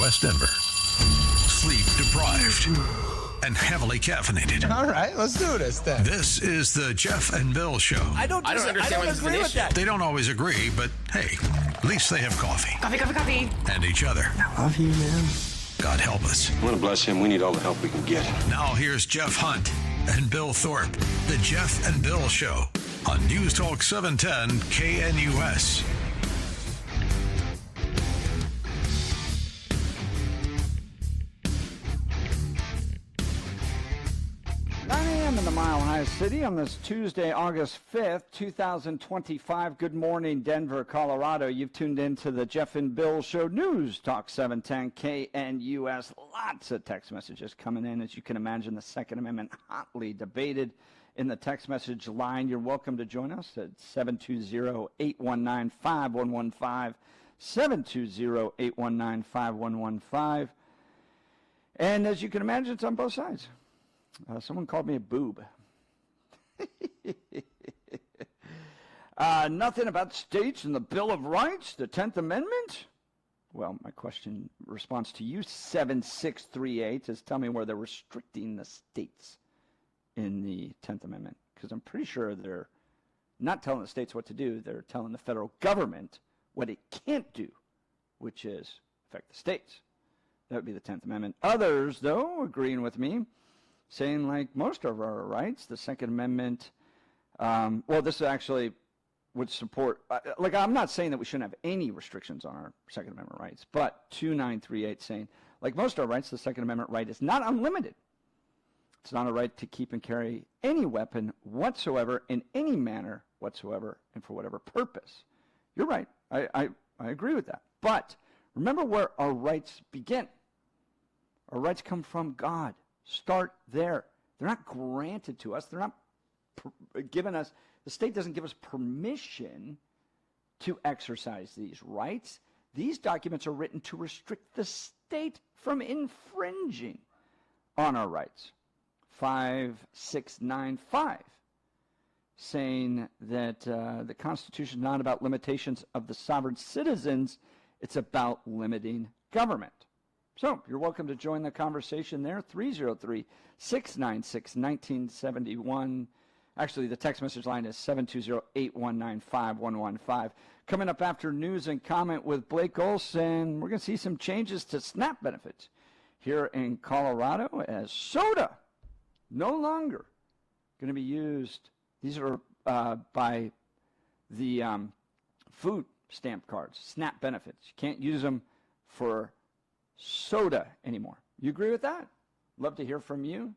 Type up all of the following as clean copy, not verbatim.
KNUS Denver. Sleep deprived and heavily caffeinated. All right, let's do this then. This is the Jeff and Bill Show. I don't agree with that. They don't always agree, but hey, at least they have coffee. Coffee. And each other. I love you, man. God help us. I want to bless him. We need all the help we can get. Now here's Jeff Hunt and Bill Thorpe. The Jeff and Bill Show on News Talk 710 KNUS. 9 a.m. in the Mile High City on this Tuesday, August 5th, 2025. Good morning, Denver, Colorado. You've tuned in to the Jeff and Bill Show, News Talk 710 KNUS. Lots of text messages coming in. As you can imagine, the Second Amendment hotly debated in the text message line. You're welcome to join us at 720-819-5115, 720-819-5115. And as you can imagine, it's on both sides. Someone called me a boob. Nothing about states and the Bill of Rights, the 10th Amendment? Well, my response to you, 7638, is tell me where they're restricting the states in the 10th Amendment. Because I'm pretty sure they're not telling the states what to do. They're telling the federal government what it can't do, which is affect the states. That would be the 10th Amendment. Others, though, agreeing with me, saying like most of our rights, the Second Amendment, this actually would support, I'm not saying that we shouldn't have any restrictions on our Second Amendment rights, but 2938 saying, like most of our rights, the Second Amendment right is not unlimited. It's not a right to keep and carry any weapon whatsoever, in any manner whatsoever, and for whatever purpose. You're right. I agree with that. But remember where our rights begin. Our rights come from God. Start there. They're not granted to us. They're not given us. The state doesn't give us permission to exercise these rights. These documents are written to restrict the state from infringing on our rights. 5695, saying that the Constitution is not about limitations of the sovereign citizens. It's about limiting government. So you're welcome to join the conversation there, 303-696-1971. Actually, the text message line is 720-819-5115. Coming up after news and comment with Blake Olson, we're going to see some changes to S.N.A.P benefits here in Colorado as soda no longer going to be used. These are by the food stamp cards, S.N.A.P benefits. You can't use them for soda anymore. You agree with that? Love to hear from you.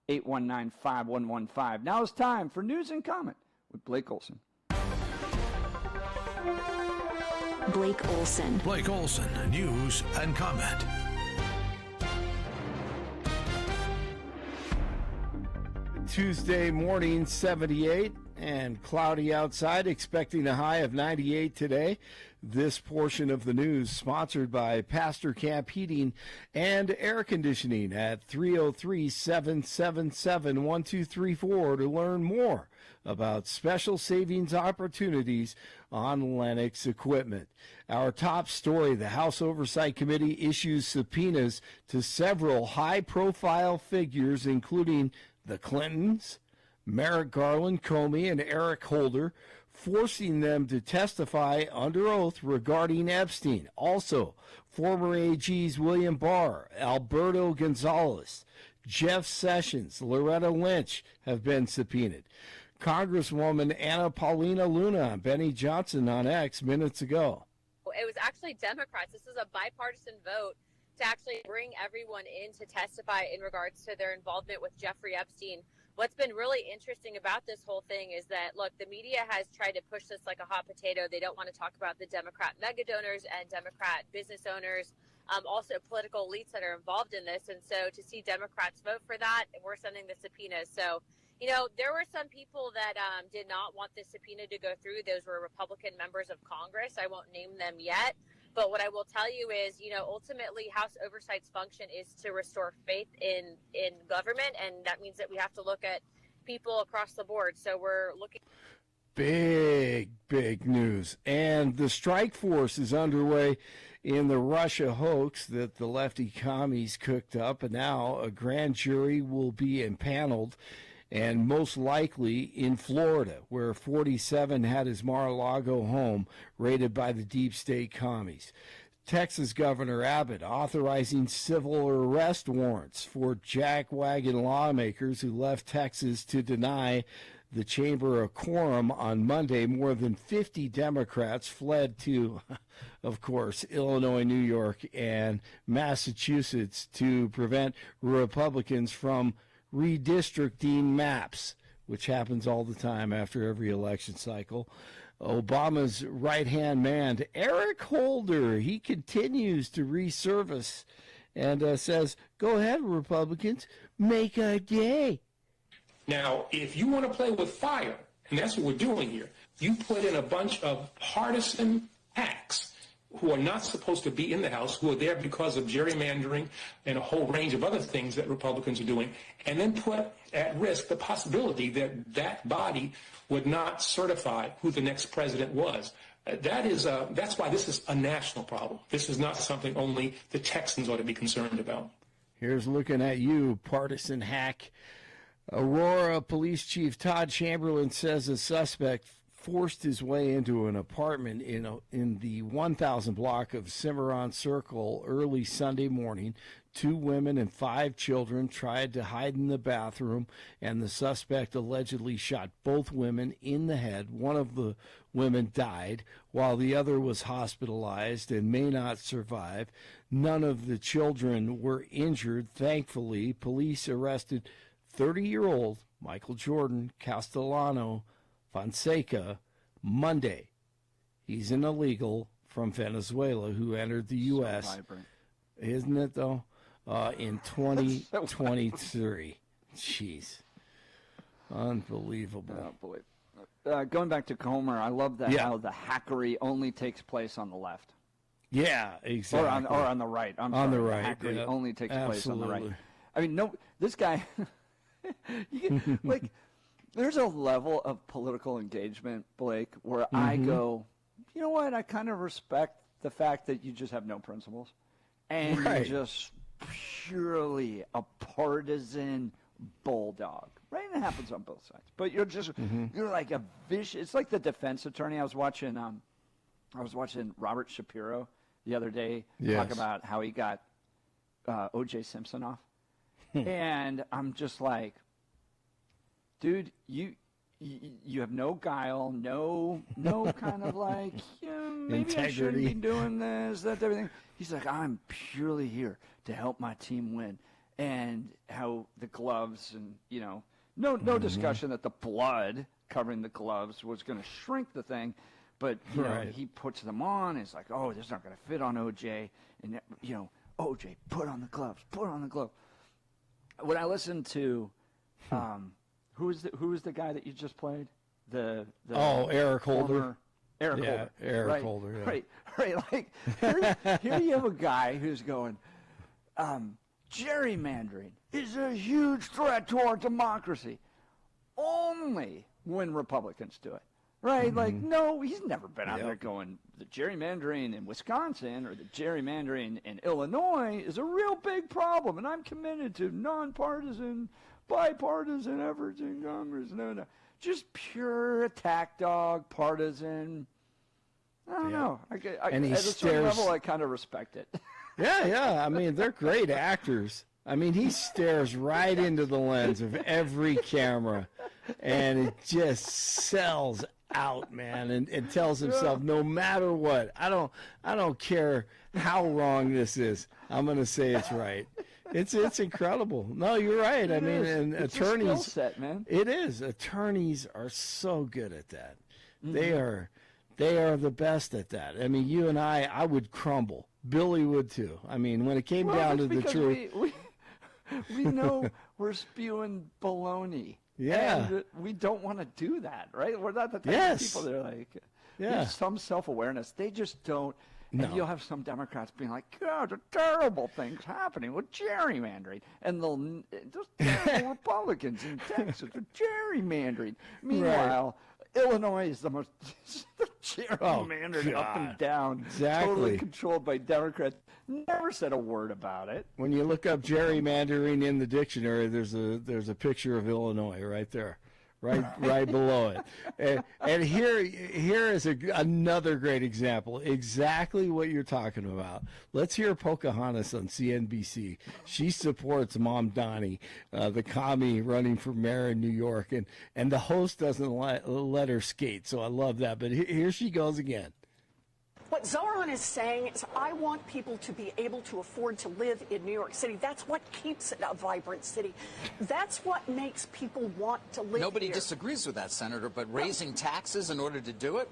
720-819-5115. Now it's time for news and comment with Blake Olson. Blake Olson. Blake Olson, news and comment. Tuesday morning, 78 and cloudy outside, expecting a high of 98 today. This portion of the news sponsored by Pastor Camp Heating and Air Conditioning at 303-777-1234 to learn more about special savings opportunities on Lennox equipment. Our top story, the House Oversight Committee issues subpoenas to several high-profile figures, including the Clintons, Merrick Garland, Comey, and Eric Holder, forcing them to testify under oath regarding Epstein. Also, former AGs William Barr, Alberto Gonzalez, Jeff Sessions, Loretta Lynch have been subpoenaed. Congresswoman Anna Paulina Luna and Benny Johnson on X minutes ago. It was actually Democrats. This is a bipartisan vote to actually bring everyone in to testify in regards to their involvement with Jeffrey Epstein. What's been really interesting about this whole thing is that, look, the media has tried to push this like a hot potato. They don't want to talk about the Democrat mega donors and Democrat business owners, also political elites that are involved in this. And so to see Democrats vote for that, we're sending the subpoenas. So, you know, there were some people that did not want the subpoena to go through. Those were Republican members of Congress. I won't name them yet. But what I will tell you is, you know, ultimately House Oversight's function is to restore faith in government, and that means that we have to look at people across the board. So we're looking. Big news. And the strike force is underway in the Russia hoax that the lefty commies cooked up, and now a grand jury will be impaneled, and most likely in Florida, where 47 had his Mar-a-Lago home raided by the deep state commies. Texas Governor Abbott authorizing civil arrest warrants for jackwagon lawmakers who left Texas to deny the chamber a quorum on Monday. More than 50 Democrats fled to, of course, Illinois, New York, and Massachusetts to prevent Republicans from redistricting maps, which happens all the time after every election cycle. Obama's right-hand man, Eric Holder, he continues to resurface and says, go ahead, Republicans, make a day. Now, if you want to play with fire, and that's what we're doing here, you put in a bunch of partisan hacks who are not supposed to be in the House, who are there because of gerrymandering and a whole range of other things that Republicans are doing, and then put at risk the possibility that that body would not certify who the next president was. That's why this is a national problem. This is not something only the Texans ought to be concerned about. Here's looking at you, partisan hack. Aurora Police Chief Todd Chamberlain says a suspect forced his way into an apartment in the 1000 block of Cimarron Circle early Sunday morning. 2 women and 5 children tried to hide in the bathroom, and the suspect allegedly shot both women in the head. One of the women died, while the other was hospitalized and may not survive. None of the children were injured, thankfully. Police arrested 30-year-old Michael Jordan Castellano Fonseca Monday. He's an illegal from Venezuela who entered the U.S. So vibrant. Isn't it, though? In 2023. Jeez. Unbelievable. Going back to Comer, I love that how the hackery only takes place on the left. Yeah, exactly. Or on the right. I'm on sorry, the right. The hackery only takes place on the right. Absolutely. I mean, no, this guy, there's a level of political engagement, Blake, where I go, you know what? I kind of respect the fact that you just have no principles. And you're just purely a partisan bulldog, right? And it happens on both sides. But you're just, you're like a vicious, it's like the defense attorney. I was watching Robert Shapiro the other day talk about how he got O.J. Simpson off. And I'm just like, dude, you have no guile, no kind of like, maybe integrity. I shouldn't be doing this, that, everything. He's like, I'm purely here to help my team win. And how the gloves and, no discussion that the blood covering the gloves was going to shrink the thing. But, you know, he puts them on. It's like, oh, this is not going to fit on O.J. And, O.J., put on the gloves, put on the glove. When I listened to, who was the guy that you just played? Eric Holder. Eric Holder. Eric Holder. Yeah. Right. Like here you have a guy who's going, gerrymandering is a huge threat to our democracy. Only when Republicans do it. Right? Like, no, he's never been out there going, the gerrymandering in Wisconsin or the gerrymandering in Illinois is a real big problem, and I'm committed to nonpartisan, bipartisan efforts in Congress. No. Just pure attack dog, partisan. I don't know. And at a certain level, I kind of respect it. Yeah. I mean, they're great actors. I mean, he stares right into the lens of every camera, and it just sells out, man, and tells himself, no matter what, I don't care how wrong this is, I'm going to say it's right. It's incredible. No, you're right. I mean, and it's attorneys, a skill set, man. It is. Attorneys are so good at that. They are the best at that. I mean, you and I would crumble. Billy would too. I mean, when it came down to the truth, we know we're spewing baloney. Yeah. And we don't want to do that, right? We're not the type of people that are like, there's some self-awareness. They just don't. No. And you'll have some Democrats being like, God, there are terrible things happening with gerrymandering. And those terrible Republicans in Texas are gerrymandering. Meanwhile, Illinois is the most gerrymandered up and down, Exactly. totally controlled by Democrats. Never said a word about it. When you look up gerrymandering in the dictionary, there's a picture of Illinois right there, right below it. And here is another great example, exactly what you're talking about. Let's hear Pocahontas on CNBC. She supports Mom Donnie, the commie running for mayor in New York, and the host doesn't let her skate, so I love that. But here she goes again. What Zoran is saying is, I want people to be able to afford to live in New York City. That's what keeps it a vibrant city. That's what makes people want to live Nobody here. disagrees with that, Senator, but raising taxes in order to do it?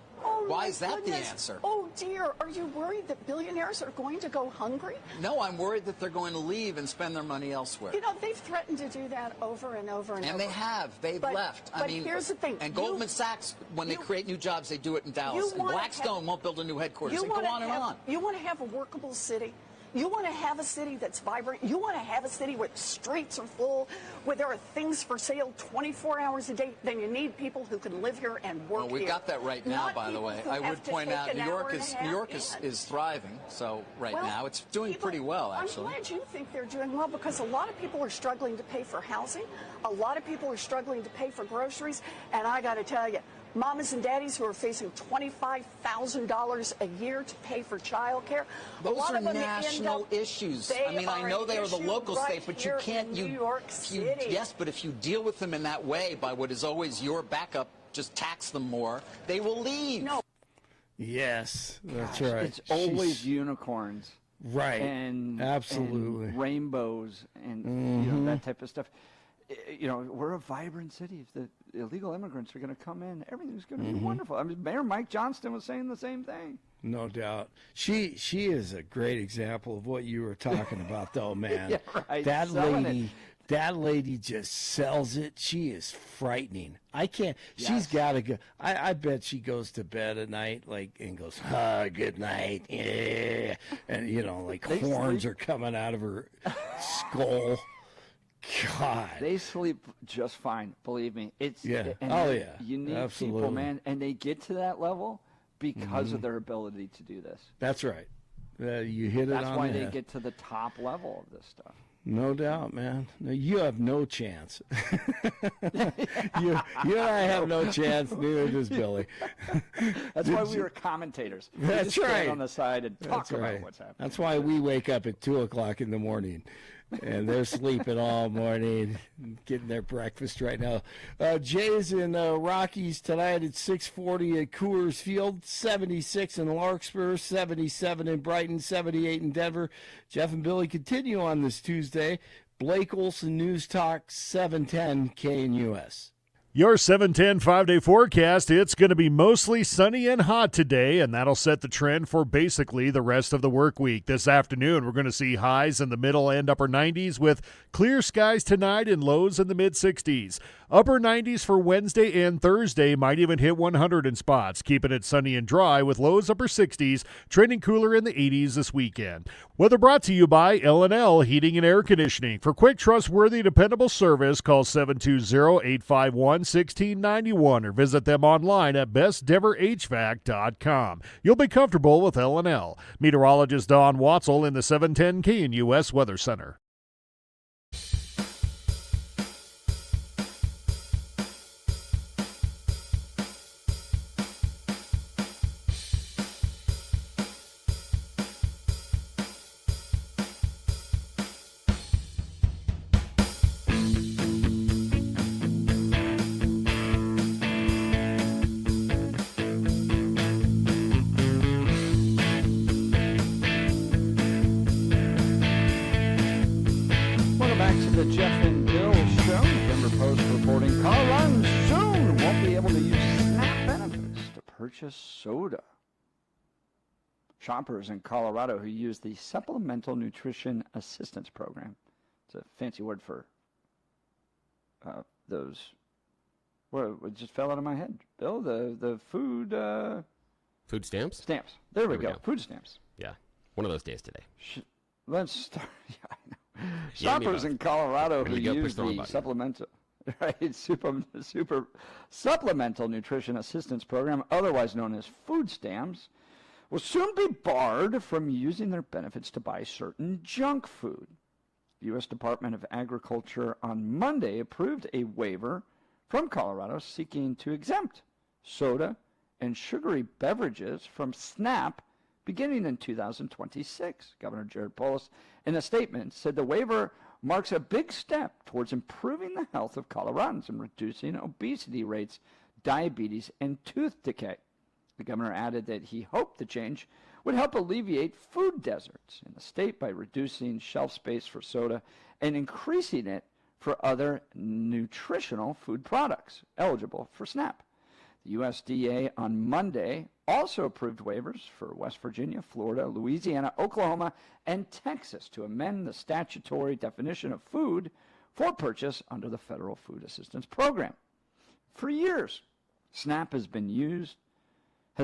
Why is that the answer? Oh, dear. Are you worried that billionaires are going to go hungry? No, I'm worried that they're going to leave and spend their money elsewhere. You know, they've threatened to do that over and over and over. And they have. They've left. But here's the thing. And Goldman Sachs, when they create new jobs, they do it in Dallas. And Blackstone won't build a new headquarters. And go on and on. You want to have a workable city? You want to have a city that's vibrant? You want to have a city where streets are full, where there are things for sale 24 hours a day? Then you need people who can live here and work here. Well, we've got that right now, Not by the way. people who I have would to point take out an New hour York and a half is thriving. So Well, now it's doing pretty well, actually. I'm glad you think they're doing well, because a lot of people are struggling to pay for housing. A lot of people are struggling to pay for groceries. And I got to tell you, mamas and daddies who are facing $25,000 a year to pay for child care. Those are national issues. I mean, I know they are the local state, but you can't. New York City. Yes, but if you deal with them in that way, by what is always your backup, just tax them more, they will leave. No. Yes, that's Gosh, right. It's always unicorns. Right. And absolutely. and rainbows and that type of stuff. We're a vibrant city. If the illegal immigrants are going to come in, everything's going to be wonderful. I mean, Mayor Mike Johnston was saying the same thing. No doubt. She is a great example of what you were talking about, though, man. Yeah, right. That lady just sells it. She is frightening. I can't. Yes. She's got to go. I bet she goes to bed at night and goes, good night. Yeah. And, horns are coming out of her skull. God. They sleep just fine, believe me. You need Absolutely. People, man, and they get to that level because of their ability to do this. That's right. You hit it on the head. That's why they get to the top level of this stuff. No doubt, man. No, you have no chance. you and I have no chance. Neither does Billy. That's why we were commentators. That's just right. Stand on the side and talk about what's happening. That's why we wake up at 2:00 in the morning. And they're sleeping all morning, getting their breakfast right now. Jays in Rockies tonight at 6:40 at Coors Field, 76 in Larkspur, 77 in Brighton, 78 in Denver. Jeff and Billy continue on this Tuesday. Blake Olson, News Talk, 710 KNUS. Your 710 5-day forecast, it's going to be mostly sunny and hot today, and that'll set the trend for basically the rest of the work week. This afternoon, we're going to see highs in the middle and upper 90s with clear skies tonight and lows in the mid-60s. Upper 90s for Wednesday and Thursday, might even hit 100 in spots, keeping it sunny and dry with lows upper 60s, trending cooler in the 80s this weekend. Weather brought to you by L&L Heating and Air Conditioning. For quick, trustworthy, dependable service, call 720-851-1691 or visit them online at bestdenverhvac.com. You'll be comfortable with L&L. Meteorologist Don Watzel in the 710 KNUS Weather Center. The Jeff and Bill Show. Denver Post reporting Colorado soon won't be able to use S.N.A.P benefits to purchase soda. Shoppers in Colorado who use the Supplemental Nutrition Assistance Program. It's a fancy word for those. Well, it just fell out of my head. Bill, the food. Food stamps? Stamps. There we go. Food stamps. Yeah. One of those days today. Let's start. Yeah, I know. Shoppers in Colorado who use the supplemental. right? Super Supplemental Nutrition Assistance Program, otherwise known as food stamps, will soon be barred from using their benefits to buy certain junk food. The U.S. Department of Agriculture on Monday approved a waiver from Colorado seeking to exempt soda and sugary beverages from SNAP beginning in 2026. Governor Jared Polis, in a statement, said the waiver marks a big step towards improving the health of Coloradans and reducing obesity rates, diabetes, and tooth decay. The governor added that he hoped the change would help alleviate food deserts in the state by reducing shelf space for soda and increasing it for other nutritional food products eligible for SNAP. The USDA on Monday also approved waivers for West Virginia, Florida, Louisiana, Oklahoma, and Texas to amend the statutory definition of food for purchase under the Federal Food Assistance Program. For years, SNAP has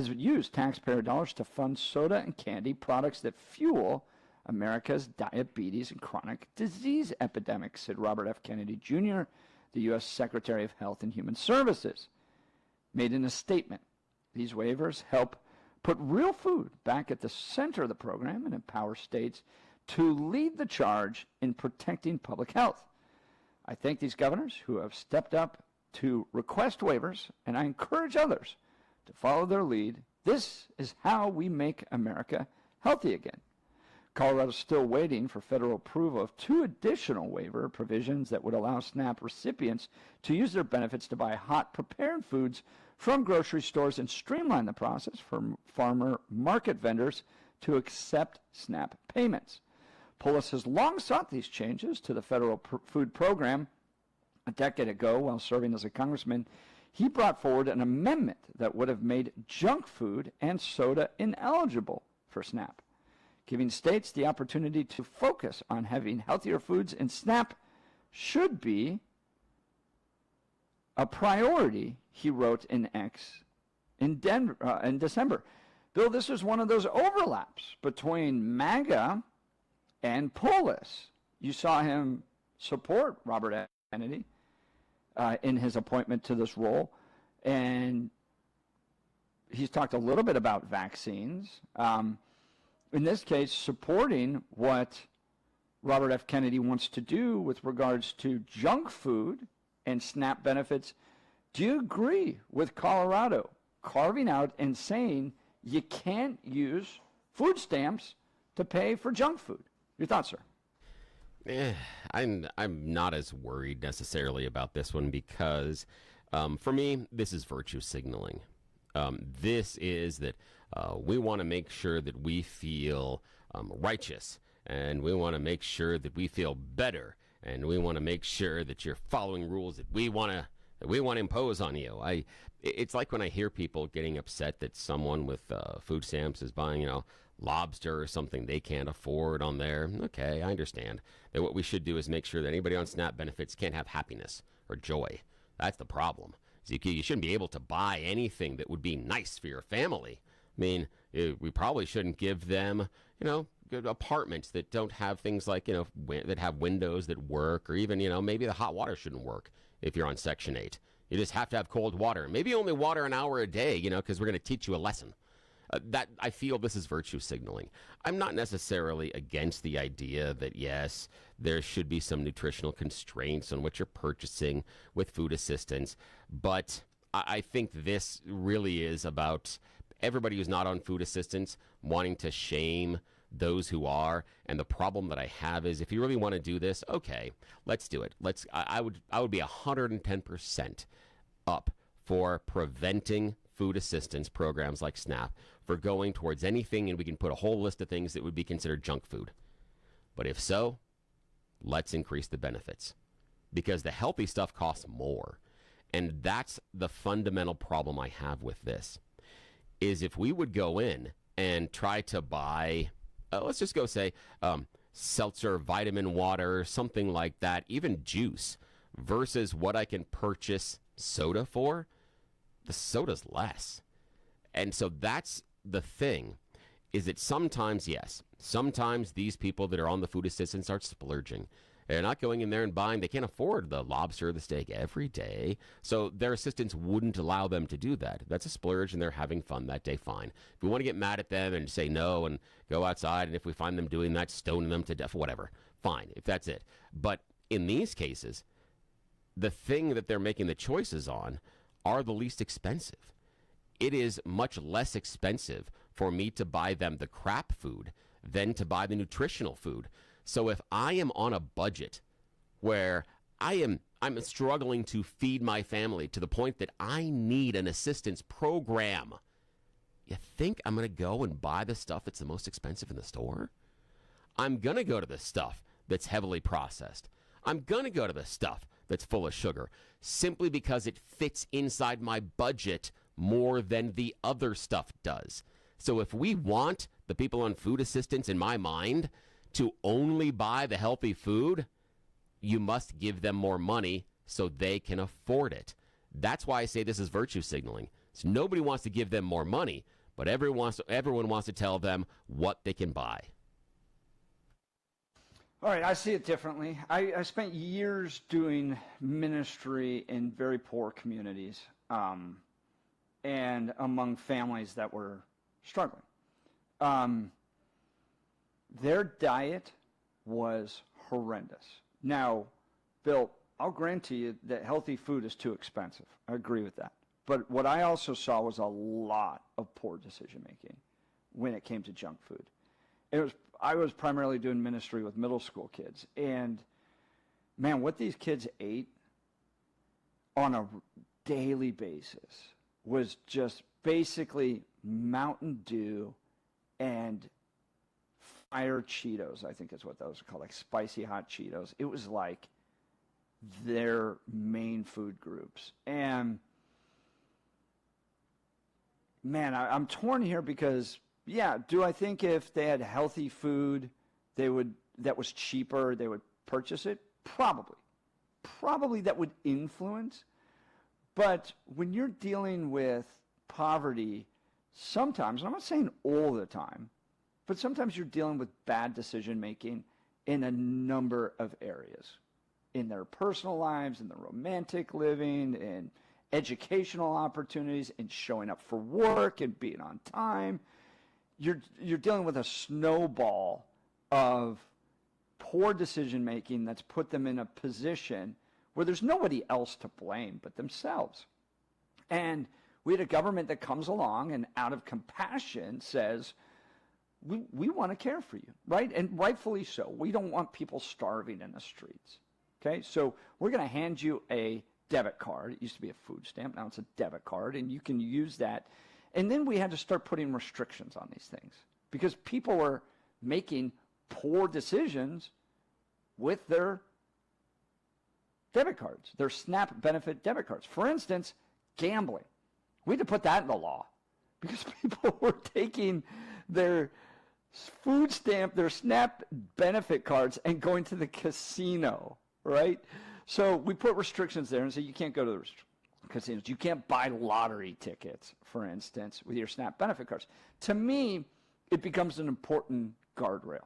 used taxpayer dollars to fund soda and candy products that fuel America's diabetes and chronic disease epidemic, said Robert F. Kennedy Jr., the U.S. Secretary of Health and Human Services, made in a statement. These waivers help put real food back at the center of the program and empower states to lead the charge in protecting public health. I thank these governors who have stepped up to request waivers, and I encourage others to follow their lead. This is how we make America healthy again. Colorado is still waiting for federal approval of 2 additional waiver provisions that would allow SNAP recipients to use their benefits to buy hot prepared foods from grocery stores and streamline the process for farmer market vendors to accept SNAP payments. Polis has long sought these changes to the federal food program. A decade ago, while serving as a congressman, he brought forward an amendment that would have made junk food and soda ineligible for SNAP. Giving states the opportunity to focus on having healthier foods in SNAP should be a priority, he wrote in X in December. Bill, this is one of those overlaps between MAGA and Polis. You saw him support Robert F. Kennedy in his appointment to this role, and he's talked a little bit about vaccines. In this case, supporting what Robert F. Kennedy wants to do with regards to junk food and SNAP benefits. Do you agree with Colorado carving out and saying you can't use food stamps to pay for junk food? Your thoughts, sir? I'm not as worried necessarily about this one because, for me, this is virtue signaling. This is that we want to make sure that we feel righteous, and we want to make sure that we feel better, and we want to make sure that you're following rules that we want to impose on you. It's like when I hear people getting upset that someone with food stamps is buying, lobster or something they can't afford on there. Okay, I understand that what we should do is make sure that anybody on SNAP benefits can't have happiness or joy. That's the problem. You shouldn't be able to buy anything that would be nice for your family. I mean, we probably shouldn't give them, good apartments that don't have things like, that have windows that work, or even, maybe the hot water shouldn't work if you're on Section 8. You just have to have cold water. Maybe only water an hour a day, because we're going to teach you a lesson. That I feel this is virtue signaling. I'm not necessarily against the idea that, yes, there should be some nutritional constraints on what you're purchasing with food assistance, but I think this really is about everybody who's not on food assistance wanting to shame those who are. And the problem that I have is, if you really want to do this, okay, let's do it. I would be 110% up for preventing food assistance programs like SNAP for going towards anything, and we can put a whole list of things that would be considered junk food. But if so, let's increase the benefits, because the healthy stuff costs more. And that's the fundamental problem I have with this, is if we would go in and try to buy, let's just go say, seltzer, vitamin water, something like that, even juice, versus what I can purchase soda for, the soda's less. And so that's the thing, is that sometimes, yes, sometimes these people that are on the food assistance are splurging. They're not going in there and buying. They can't afford the lobster or the steak every day. So their assistants wouldn't allow them to do that. That's a splurge, and they're having fun that day, fine. If we want to get mad at them and say no and go outside, and if we find them doing that, stoning them to death, whatever, fine, if that's it. But in these cases, the thing that they're making the choices on are the least expensive. It is much less expensive for me to buy them the crap food than to buy the nutritional food. So if I am on a budget where I'm struggling to feed my family to the point that I need an assistance program, you think I'm going to go and buy the stuff that's the most expensive in the store? I'm going to go to the stuff that's heavily processed. I'm going to go to the stuff that's full of sugar simply because it fits inside my budget more than the other stuff does. So if we want the people on food assistance, in my mind, to only buy the healthy food, you must give them more money so they can afford it. That's why I say this is virtue signaling. So nobody wants to give them more money, but everyone wants to tell them what they can buy. All right, I see it differently. I spent years doing ministry in very poor communities and among families that were struggling. Their diet was horrendous. Now, Bill, I'll grant to you that healthy food is too expensive. I agree with that. But what I also saw was a lot of poor decision-making when it came to junk food. I was primarily doing ministry with middle school kids. And, man, what these kids ate on a daily basis was just basically Mountain Dew and Fire Cheetos, I think is what those are called, like spicy hot Cheetos. It was like their main food groups. And, man, I'm torn here because, yeah, do I think if they had healthy food that was cheaper, they would purchase it? Probably. Probably that would influence. But when you're dealing with poverty, sometimes, and I'm not saying all the time, but sometimes you're dealing with bad decision-making in a number of areas. In their personal lives, in their romantic living, in educational opportunities, in showing up for work and being on time. You're dealing with a snowball of poor decision-making that's put them in a position where there's nobody else to blame but themselves. And we had a government that comes along and out of compassion says, we want to care for you, right? And rightfully so. We don't want people starving in the streets, okay? So we're going to hand you a debit card. It used to be a food stamp. Now it's a debit card, and you can use that. And then we had to start putting restrictions on these things because people were making poor decisions with their debit cards, their SNAP benefit debit cards. For instance, gambling. We had to put that in the law because people were taking their food stamp, their SNAP benefit cards, and going to the casino, right? So we put restrictions there and say you can't go to the casinos. You can't buy lottery tickets, for instance, with your SNAP benefit cards. To me, it becomes an important guardrail.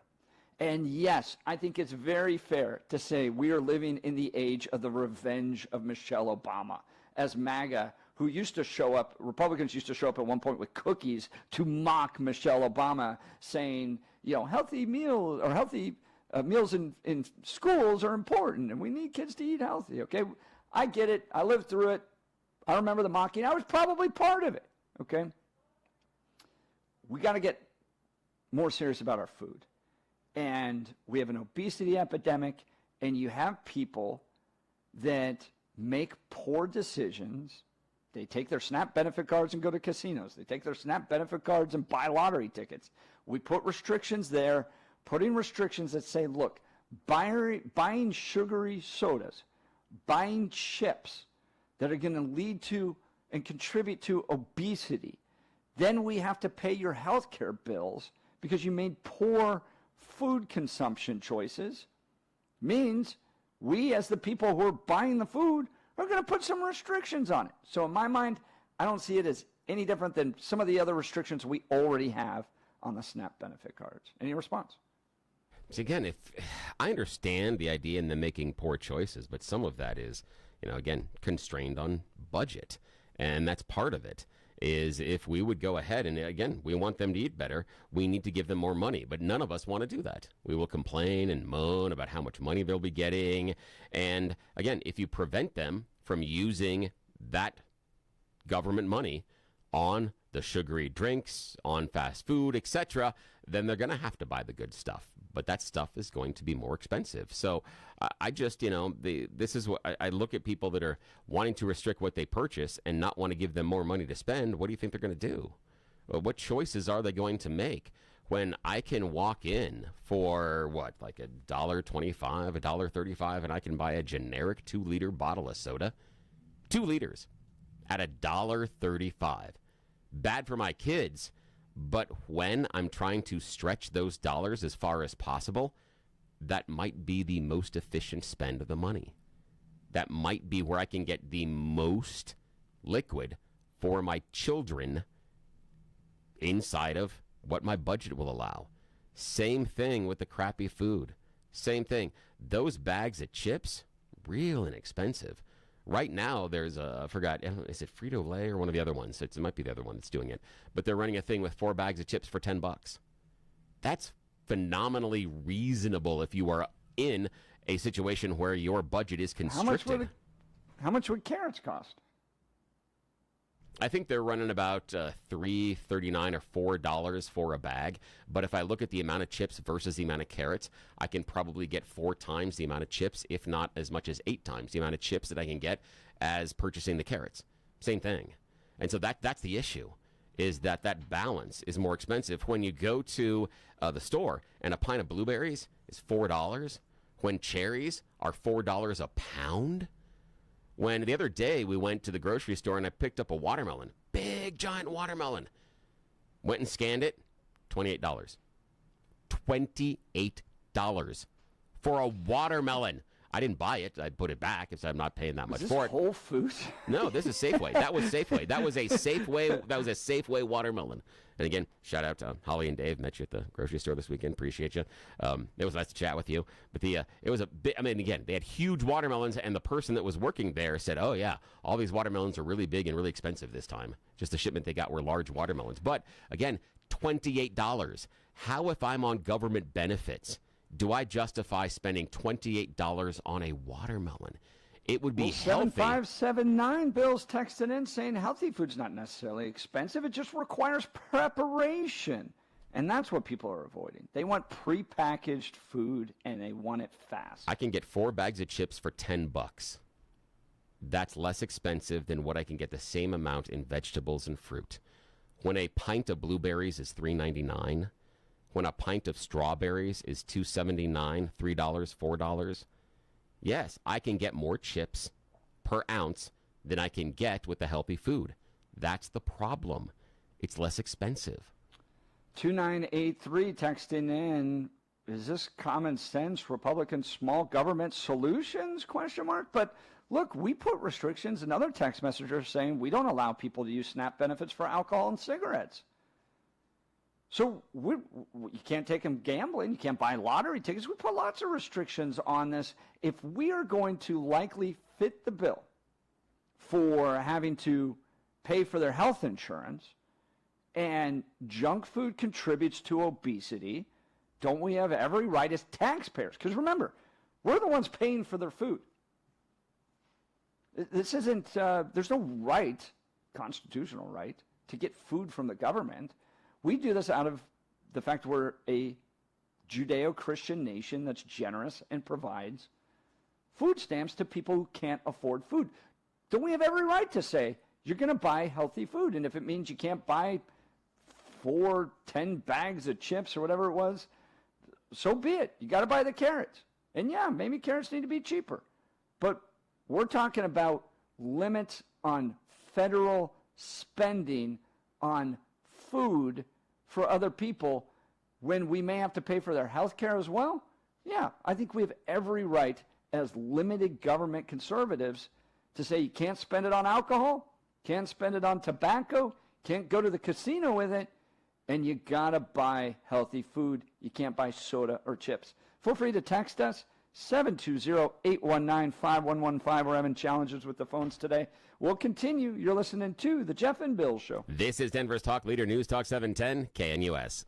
And yes, I think it's very fair to say we are living in the age of the revenge of Michelle Obama. As MAGA, who used to show up, Republicans used to show up at one point with cookies to mock Michelle Obama, saying, you know, healthy meals or healthy meals in schools are important, and we need kids to eat healthy. Okay, I get it. I lived through it. I remember the mocking. I was probably part of it. Okay, we got to get more serious about our food, and we have an obesity epidemic, and you have people that make poor decisions. They take their SNAP benefit cards and go to casinos. They take their SNAP benefit cards and buy lottery tickets. We put restrictions there, putting restrictions that say, look, buying sugary sodas, buying chips that are going to lead to and contribute to obesity. Then we have to pay your health care bills because you made poor food consumption choices. Means we, as the people who are buying the food, are going to put some restrictions on it. So in my mind, I don't see it as any different than some of the other restrictions we already have on the SNAP benefit cards. Any response? See, again, if I understand the idea in them making poor choices, but some of that is, again, constrained on budget. And that's part of it, is if we would go ahead and, again, we want them to eat better, we need to give them more money. But none of us want to do that. We will complain and moan about how much money they'll be getting. And, again, if you prevent them from using that government money on the sugary drinks, on fast food, etc., then they're going to have to buy the good stuff. But that stuff is going to be more expensive. So I just, this is what I look at people that are wanting to restrict what they purchase and not want to give them more money to spend. What do you think they're going to do? What choices are they going to make when I can walk in for like $1.25, $1.35, and I can buy a generic 2-liter bottle of soda? 2 liters at $1.35. Bad for my kids, but when I'm trying to stretch those dollars as far as possible, that might be the most efficient spend of the money. That might be where I can get the most liquid for my children inside of what my budget will allow. Same thing with the crappy food. Same thing. Those bags of chips, real inexpensive. Right now, there's I forgot, is it Frito-Lay or one of the other ones? It might be the other one that's doing it. But they're running a thing with 4 bags of chips for $10. That's phenomenally reasonable if you are in a situation where your budget is constricted. How much would carrots cost? I think they're running about $3.39 or $4 for a bag. But if I look at the amount of chips versus the amount of carrots, I can probably get 4 times the amount of chips, if not as much as 8 times the amount of chips that I can get as purchasing the carrots. Same thing. And so that's the issue, is that balance is more expensive. When you go to the store and a pint of blueberries is $4, when cherries are $4 a pound. When the other day we went to the grocery store and I picked up a watermelon, big giant watermelon, went and scanned it, $28. $28 for a watermelon. I didn't buy it. I put it back because I'm not paying that much for it. Whole Foods? No, this is Safeway. That was Safeway. That was a Safeway watermelon. And again, shout out to Holly and Dave. Met you at the grocery store this weekend. Appreciate you. It was nice to chat with you. But it was a bit. I mean, again, they had huge watermelons, and the person that was working there said, "Oh yeah, all these watermelons are really big and really expensive this time. Just the shipment they got were large watermelons." But again, $28. How, if I'm on government benefits, do I justify spending $28 on a watermelon? It would be healthy. 7579 Bill's texting in saying healthy food's not necessarily expensive. It just requires preparation. And that's what people are avoiding. They want prepackaged food, and they want it fast. I can get 4 bags of chips for $10. That's less expensive than what I can get the same amount in vegetables and fruit. When a pint of blueberries is $3.99, when a pint of strawberries is $2.79, $3, $4, yes, I can get more chips per ounce than I can get with the healthy food. That's the problem. It's less expensive. 2983 texting in, is this common sense Republican small government solutions? ? But look, we put restrictions. Another text messenger saying we don't allow people to use SNAP benefits for alcohol and cigarettes. So you can't take them gambling. You can't buy lottery tickets. We put lots of restrictions on this. If we are going to likely fit the bill for having to pay for their health insurance, and junk food contributes to obesity, don't we have every right as taxpayers? Because remember, we're the ones paying for their food. This isn't, there's no right, constitutional right, to get food from the government. We do this out of the fact we're a Judeo-Christian nation that's generous and provides food stamps to people who can't afford food. Don't we have every right to say, you're going to buy healthy food, and if it means you can't buy 10 bags of chips or whatever it was, so be it. You got to buy the carrots. And yeah, maybe carrots need to be cheaper. But we're talking about limits on federal spending on food for other people when we may have to pay for their health care as well. Yeah, I think we have every right as limited government conservatives to say you can't spend it on alcohol, can't spend it on tobacco, can't go to the casino with it, And you got to buy healthy food. You can't buy soda or chips. Feel free to text us, 720-819-5115. We're having challenges with the phones today. We'll continue. You're listening to The Jeff and Bill Show. This is Denver's Talk Leader News Talk 710 KNUS.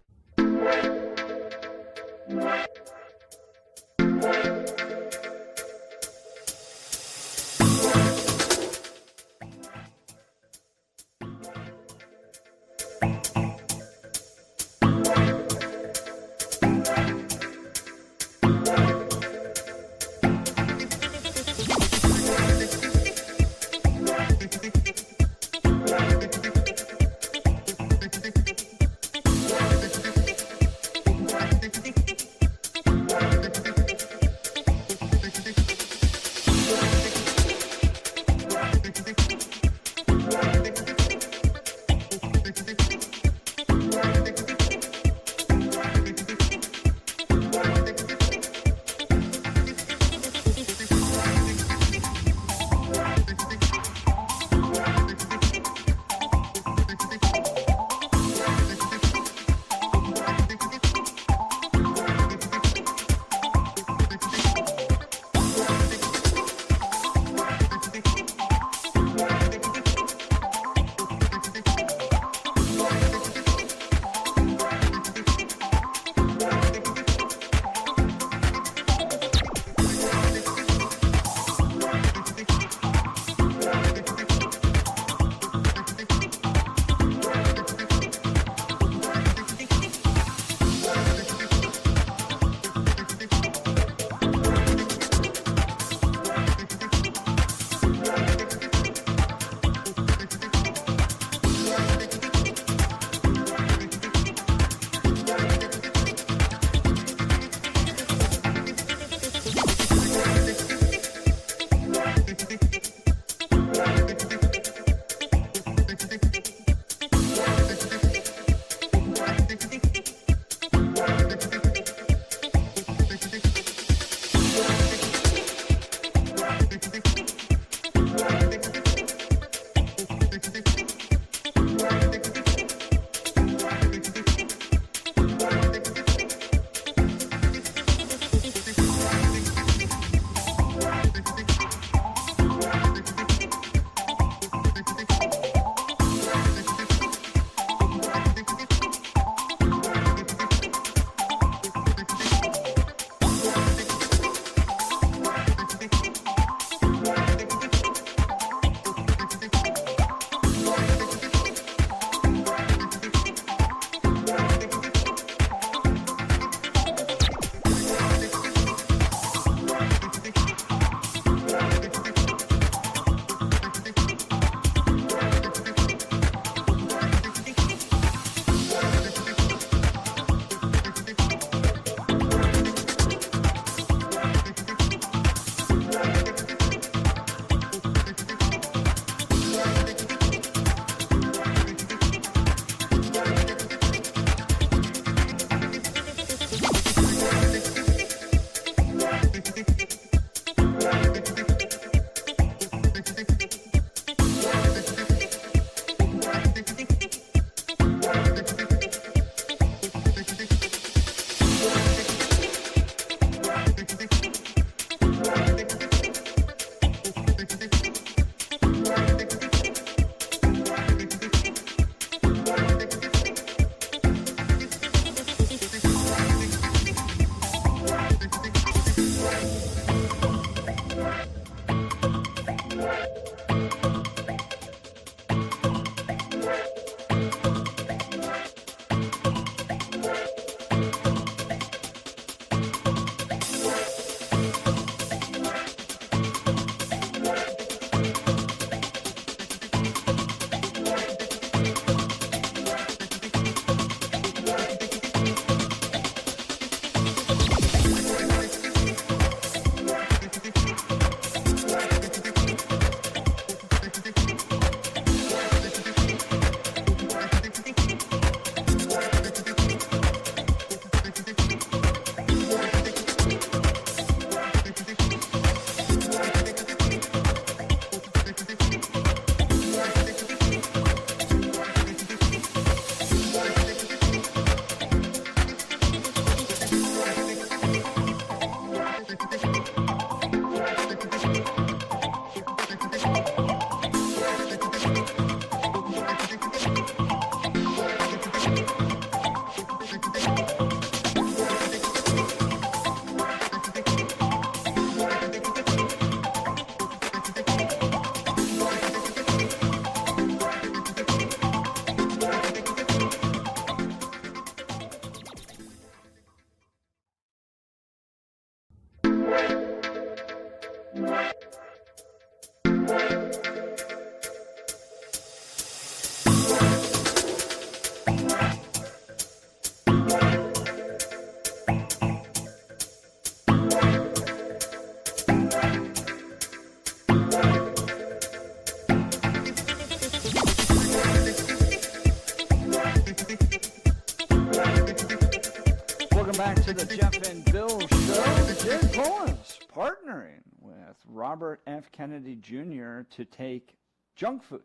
to the Jeff and Bill Show. Jay Polis partnering with Robert F. Kennedy Jr. to take junk food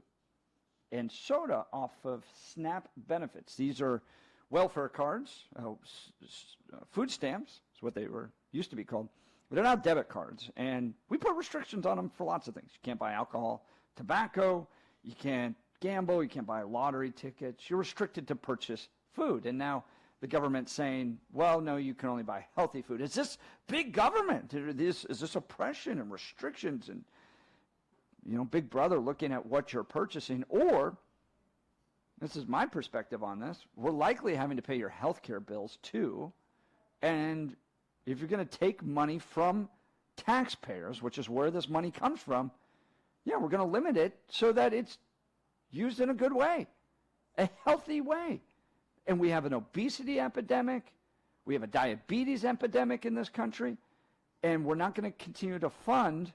and soda off of S.N.A.P benefits. These are welfare cards, food stamps is what they were used to be called. But they're now debit cards, and we put restrictions on them for lots of things. You can't buy alcohol, tobacco, you can't gamble, you can't buy lottery tickets. You're restricted to purchase food. And now the government's saying, well, no, you can only buy healthy food. Is this big government? Is this oppression and restrictions and, Big Brother looking at what you're purchasing? Or, this is my perspective on this, we're likely having to pay your health care bills too. And if you're going to take money from taxpayers, which is where this money comes from, yeah, we're going to limit it so that it's used in a good way, a healthy way. And we have an obesity epidemic. We have a diabetes epidemic in this country. And we're not going to continue to fund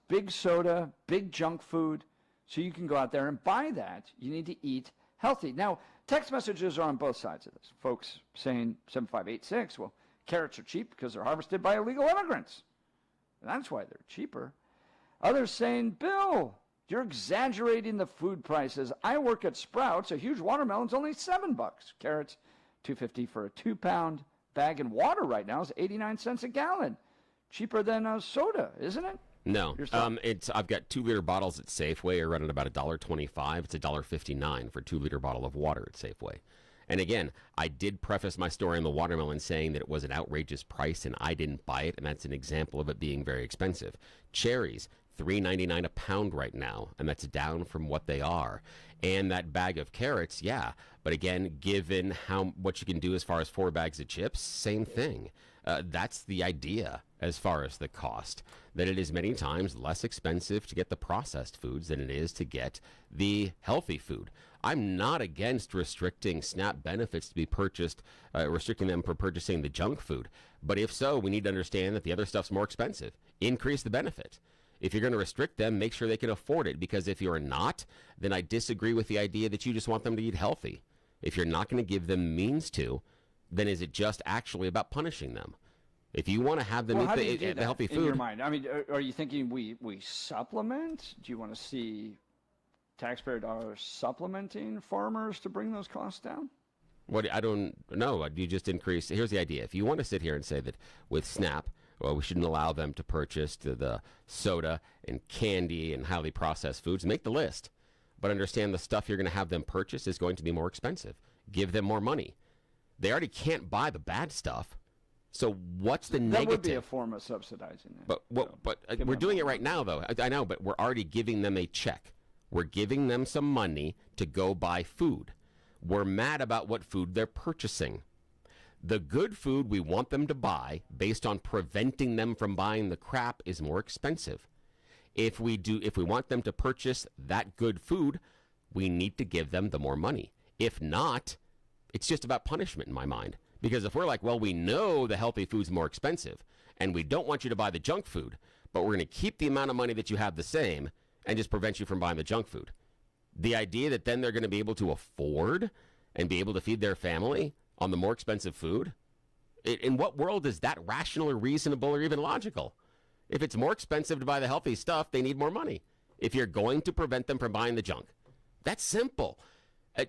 big soda, big junk food, so you can go out there and buy that. You need to eat healthy. Now, text messages are on both sides of this. Folks saying 7586, well, carrots are cheap because they're harvested by illegal immigrants. And that's why they're cheaper. Others saying, Bill, you're exaggerating the food prices. I work at Sprouts. A huge watermelon's only $7. Carrots, $2.50 for a 2-pound bag. And water right now is 89 cents a gallon. Cheaper than soda, isn't it? No, I've got 2-liter bottles at Safeway are running about $1.25. It's $1.59 for a 2-liter bottle of water at Safeway. And again, I did preface my story on the watermelon saying that it was an outrageous price and I didn't buy it, and that's an example of it being very expensive. Cherries, $3.99 a pound right now, and that's down from what they are. And that bag of carrots, yeah, but again, given what you can do as far as 4 bags of chips, same thing. That's the idea as far as the cost, that it is many times less expensive to get the processed foods than it is to get the healthy food. I'm not against restricting S.N.A.P benefits to be purchased, restricting them from purchasing the junk food. But if so, we need to understand that the other stuff's more expensive. Increase the benefit. If you're going to restrict them, make sure they can afford it, because if you're not, then I disagree with the idea that you just want them to eat healthy. If you're not going to give them means to, then is it just actually about punishing them? If you want to have them eat the healthy food. In your mind, I mean, are you thinking we supplement? Do you want to see taxpayer dollars supplementing farmers to bring those costs down? I don't know. You just increase. Here's the idea. If you want to sit here and say that with S.N.A.P, well, we shouldn't allow them to purchase the soda and candy and highly processed foods, make the list. But understand the stuff you're going to have them purchase is going to be more expensive. Give them more money. They already can't buy the bad stuff. So what's the negative? That would be a form of subsidizing it. But we're doing it right now, though. I know, but we're already giving them a check. We're giving them some money to go buy food. We're mad about what food they're purchasing. The good food we want them to buy, based on preventing them from buying the crap, is more expensive. If we want them to purchase that good food, we need to give them the more money. If not, it's just about punishment in my mind. Because if we're like, well, we know the healthy food's more expensive, and we don't want you to buy the junk food, but we're going to keep the amount of money that you have the same and just prevent you from buying the junk food. The idea that then they're going to be able to afford and be able to feed their family on the more expensive food, in what world is that rational or reasonable or even logical? If it's more expensive to buy the healthy stuff, they need more money. If you're going to prevent them from buying the junk, that's simple.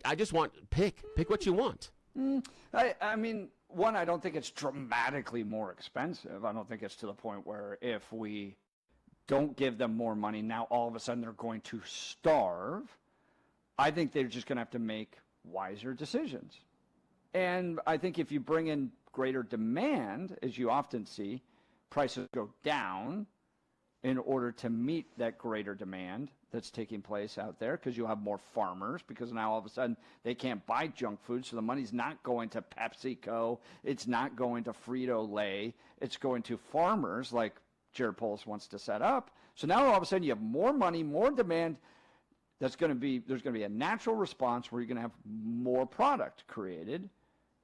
I just want, pick what you want. I mean, one, I don't think it's dramatically more expensive. I don't think it's to the point where if we don't give them more money, now all of a sudden they're going to starve. I think they're just going to have to make wiser decisions. And I think if you bring in greater demand, as you often see, prices go down in order to meet that greater demand that's taking place out there, because you'll have more farmers, because now all of a sudden they can't buy junk food, so the money's not going to PepsiCo, it's not going to Frito-Lay, it's going to farmers like Jared Polis wants to set up. So now all of a sudden you have more money, more demand. There's going to be a natural response where you're going to have more product created,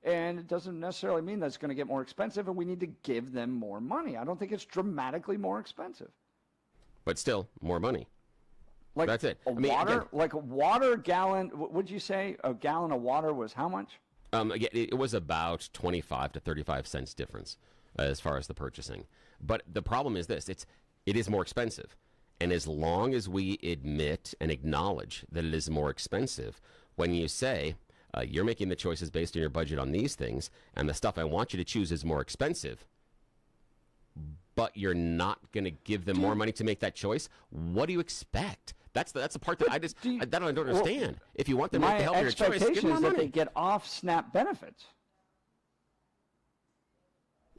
and it doesn't necessarily mean that it's going to get more expensive, and we need to give them more money. I don't think it's dramatically more expensive. But still, more money. Like that's it. Like a water gallon, what would you say? A gallon of water was how much? Again, it was about 25 to 35 cents difference as far as the purchasing. But the problem is this: it is more expensive, and as long as we admit and acknowledge that it is more expensive, when you say you're making the choices based on your budget on these things, and the stuff I want you to choose is more expensive, but you're not going to give them more money to make that choice, what do you expect? That's the part that I don't understand. Well, if you want them to make the healthier choice, give them more money. My expectation is that they get off SNAP benefits.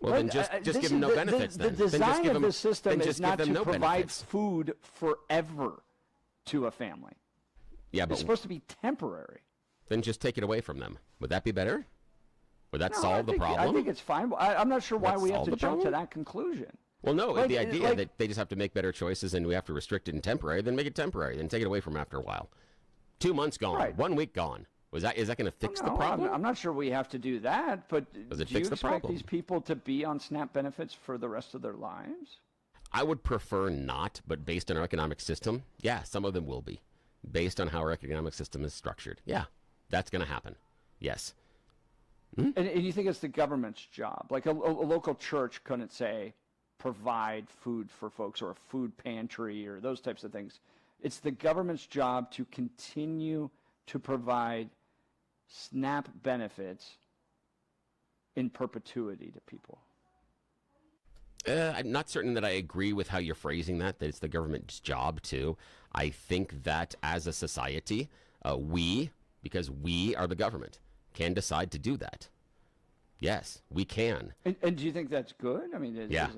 Well, then just give them no benefits. The design of the system is not to provide food forever to a family. Yeah, but it's supposed to be temporary. Then just take it away from them. Would that be better? Would that solve the problem? I think it's fine. I'm not sure why we have to jump to that conclusion. Well, no, the idea that they just have to make better choices and we have to restrict it in temporary, then make it temporary. Then take it away from after a while. 2 months gone. Right. 1 week gone. Is that going to fix the problem? I'm not sure we have to do that, but do you expect these people to be on SNAP benefits for the rest of their lives? I would prefer not, but based on our economic system, yeah, some of them will be. Based on how our economic system is structured. Yeah, that's going to happen. Yes. And you think it's the government's job? Like a local church couldn't say, provide food for folks or a food pantry or those types of things. It's the government's job to continue to provide SNAP benefits in perpetuity to people. I'm not certain that I agree with how you're phrasing that it's the government's job to. I think that as a society, because we are the government, can decide to do that. Yes, we can. And do you think that's good? I mean, yeah,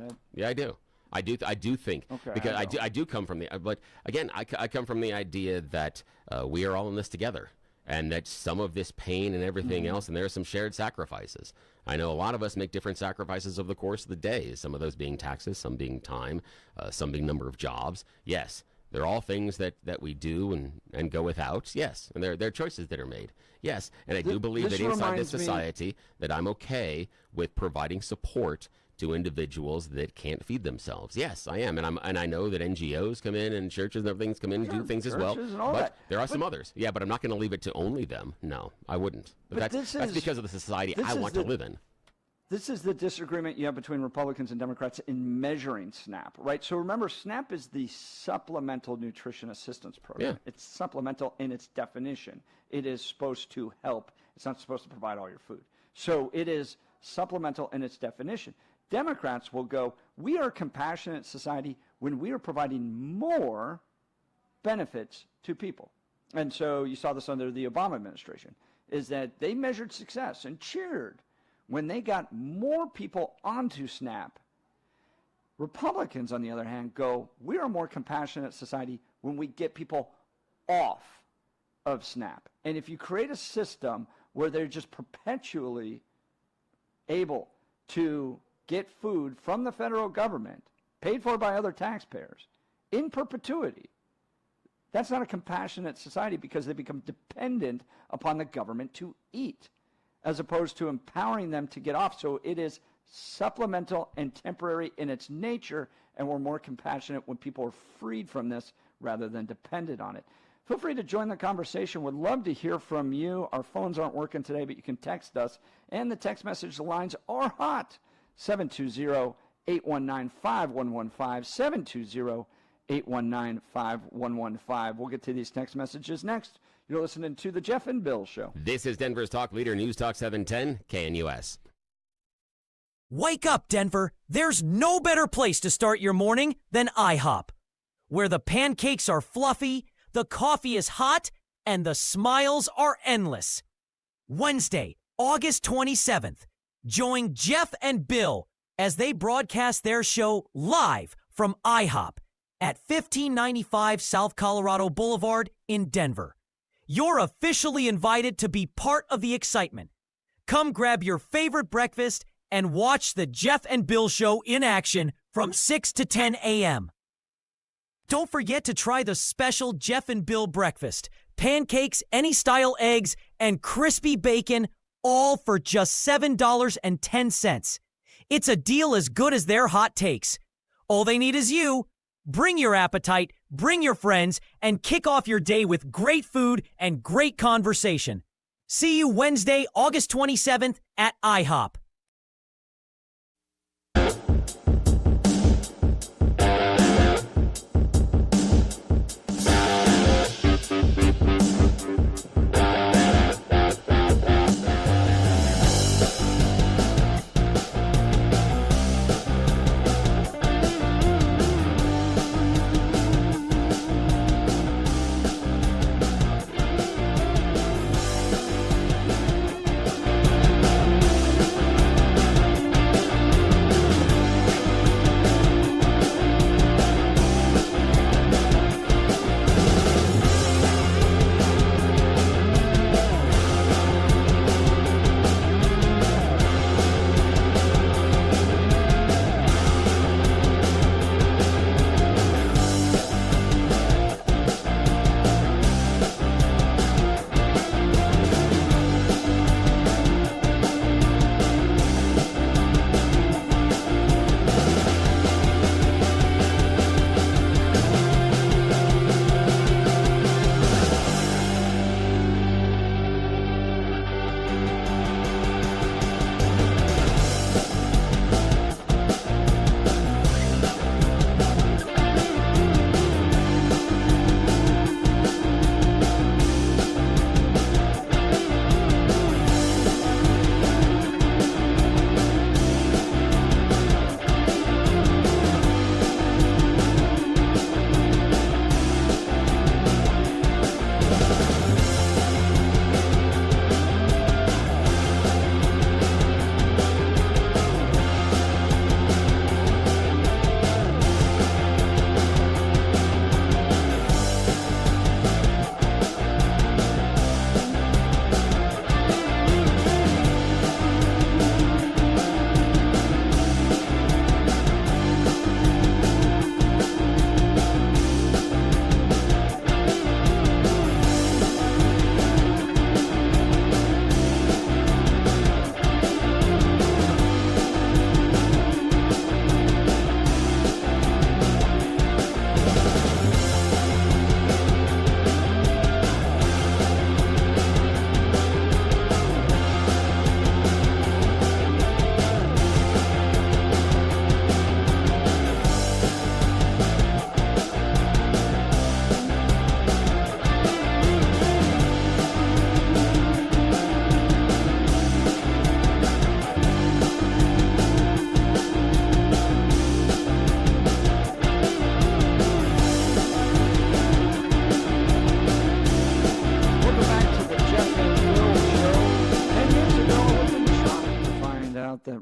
I do. I do think, because I do come from but again, I come from the idea that we are all in this together, and that some of this pain and everything else, and there are some shared sacrifices. I know a lot of us make different sacrifices over the course of the day, some of those being taxes, some being time, some being number of jobs. Yes, they're all things that we do and go without. Yes, and they're choices that are made. Yes, and I do believe that inside this society that I'm okay with providing support to individuals that can't feed themselves. Yes, I am, and I know that NGOs come in and churches and everything come in and do things as well. But there are some others. Yeah, but I'm not going to leave it to only them. No, I wouldn't. But that's because of the society I want to live in. This is the disagreement you have between Republicans and Democrats in measuring SNAP, right? So remember, SNAP is the Supplemental Nutrition Assistance Program. Yeah. It's supplemental in its definition. It is supposed to help. It's not supposed to provide all your food. So it is supplemental in its definition. Democrats will go, we are a compassionate society when we are providing more benefits to people. And so you saw this under the Obama administration, is that they measured success and cheered when they got more people onto SNAP. Republicans, on the other hand, go, we are a more compassionate society when we get people off of SNAP. And if you create a system where they're just perpetually able to get food from the federal government, paid for by other taxpayers, in perpetuity, that's not a compassionate society because they become dependent upon the government to eat, as opposed to empowering them to get off. So it is supplemental and temporary in its nature, and we're more compassionate when people are freed from this rather than dependent on it. Feel free to join the conversation. Would love to hear from you. Our phones aren't working today, but you can text us, and the text message lines are hot. 720-819-5115, 720-819-5115. We'll get to these text messages next. You're listening to The Jeff and Bill Show. This is Denver's talk leader, News Talk 710, KNUS. Wake up, Denver. There's no better place to start your morning than IHOP, where the pancakes are fluffy, the coffee is hot, and the smiles are endless. Wednesday, August 27th, join Jeff and Bill as they broadcast their show live from IHOP at 1595 South Colorado Boulevard in Denver. You're officially invited to be part of the excitement. Come grab your favorite breakfast and watch the Jeff and Bill Show in action from 6 to 10 a.m. Don't forget to try the special Jeff and Bill breakfast, pancakes, any style eggs, and crispy bacon, all for just $7.10. It's a deal as good as their hot takes. All they need is you. Bring your appetite, bring your friends, and kick off your day with great food and great conversation. See you Wednesday, August 27th at IHOP.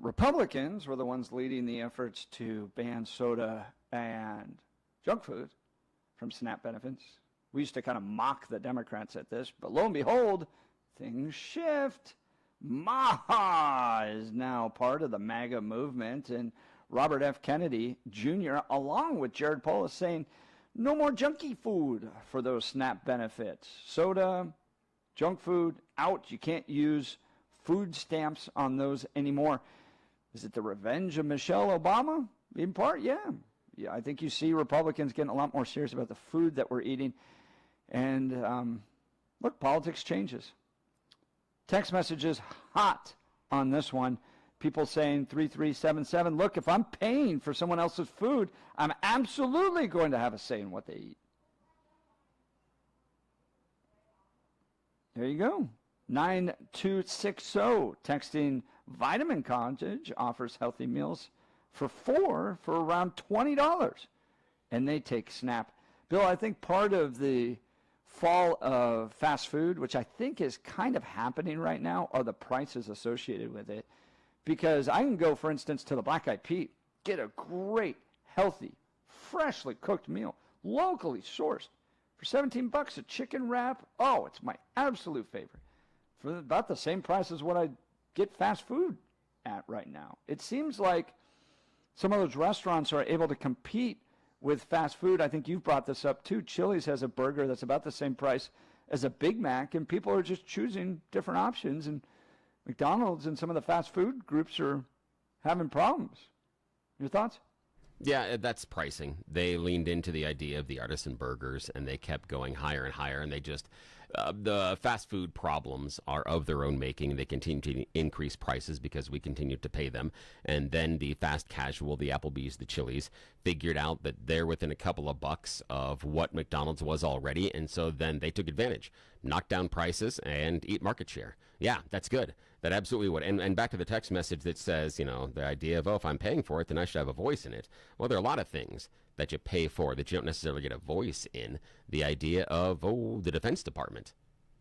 Republicans were the ones leading the efforts to ban soda and junk food from SNAP benefits. We used to kind of mock the Democrats at this, but lo and behold, things shift. MAHA is now part of the MAGA movement, and Robert F. Kennedy Jr., along with Jared Polis, saying no more junky food for those SNAP benefits. Soda, junk food, out. You can't use food stamps on those anymore. Is it the revenge of Michelle Obama? In part, yeah. I think you see Republicans getting a lot more serious about the food that we're eating. And look, politics changes. Text messages hot on this one. People saying 3377, look, if I'm paying for someone else's food, I'm absolutely going to have a say in what they eat. There you go. 9260 texting Vitamin Cottage offers healthy meals for 4 for around $20. And they take SNAP. Bill, I think part of the fall of fast food, which I think is kind of happening right now, are the prices associated with it. Because I can go, for instance, to the Black Eyed Pete, get a great, healthy, freshly cooked meal, locally sourced, for $17 a chicken wrap. Oh, it's my absolute favorite. For about the same price as what I get fast food at right now. It seems like some of those restaurants are able to compete with fast food. I think you've brought this up too. Chili's has a burger that's about the same price as a Big Mac, and people are just choosing different options. And McDonald's and some of the fast food groups are having problems. Your thoughts? Yeah, that's pricing. They leaned into the idea of the artisan burgers, and they kept going higher and higher, and they just The fast food problems are of their own making. They continue to increase prices because we continue to pay them. And then the fast casual, the Applebee's, the Chili's, figured out that they're within a couple of bucks of what McDonald's was already. And so then they took advantage, knocked down prices, and eat market share. Yeah, that's good. That absolutely would. And back to the text message that says, the idea of, if I'm paying for it, then I should have a voice in it. Well, there are a lot of things that you pay for that you don't necessarily get a voice in. The idea of, the Defense Department,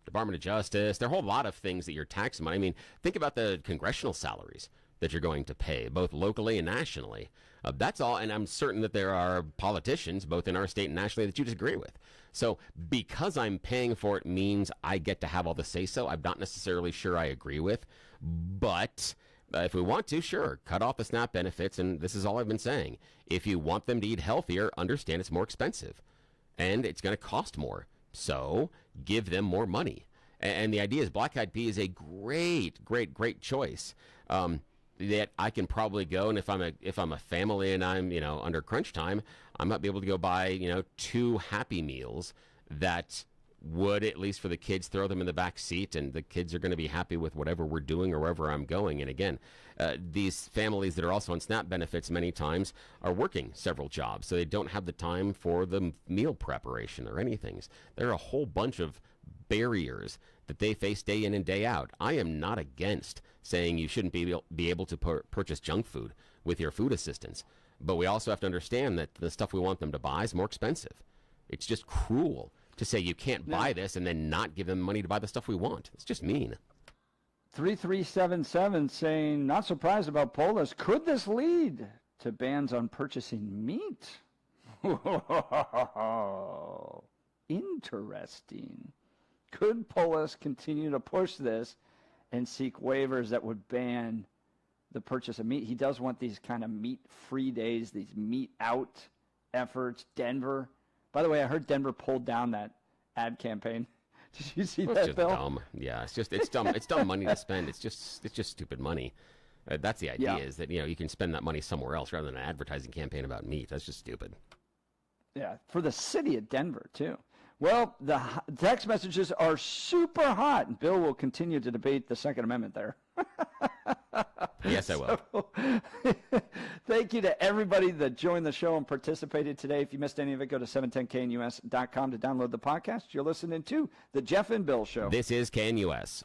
Department of Justice, there are a whole lot of things that you're taxing money. I mean, think about the congressional salaries that you're going to pay, both locally and nationally. That's all, and I'm certain that there are politicians, both in our state and nationally, that you disagree with. So because I'm paying for it means I get to have all the say-so. I'm not necessarily sure I agree with, but if we want to, sure, cut off the SNAP benefits, and this is all I've been saying. If you want them to eat healthier, understand it's more expensive, and it's going to cost more. So give them more money. And the idea is Black Eyed Pea is a great, great, great choice. That I can probably go, and if I'm a family and I'm under crunch time, I might be able to go buy 2 Happy Meals that would, at least for the kids, throw them in the back seat, and the kids are going to be happy with whatever we're doing or wherever I'm going. And again, these families that are also on SNAP benefits many times are working several jobs, so they don't have the time for the meal preparation or anything. There are a whole bunch of barriers that they face day in and day out. I am not against saying you shouldn't be able to purchase junk food with your food assistance, but we also have to understand that the stuff we want them to buy is more expensive. It's just cruel to say you can't buy this and then not give them money to buy the stuff we want. It's just mean. 3377 saying, not surprised about Polis. Could this lead to bans on purchasing meat? Interesting. Could Polis continue to push this and seek waivers that would ban the purchase of meat? He does want these kind of meat-free days, these meat-out efforts. Denver. By the way, I heard Denver pulled down that ad campaign. Did you see that, Bill? Dumb. Yeah, it's dumb. It's dumb money to spend. It's just stupid money. That's the idea, is that you can spend that money somewhere else rather than an advertising campaign about meat. That's just stupid. Yeah, for the city of Denver too. Well, the text messages are super hot, and Bill will continue to debate the Second Amendment there. Yes, I will. So, thank you to everybody that joined the show and participated today. If you missed any of it, go to 710knus.com to download the podcast. You're listening to The Jeff and Bill Show. This is KNUS.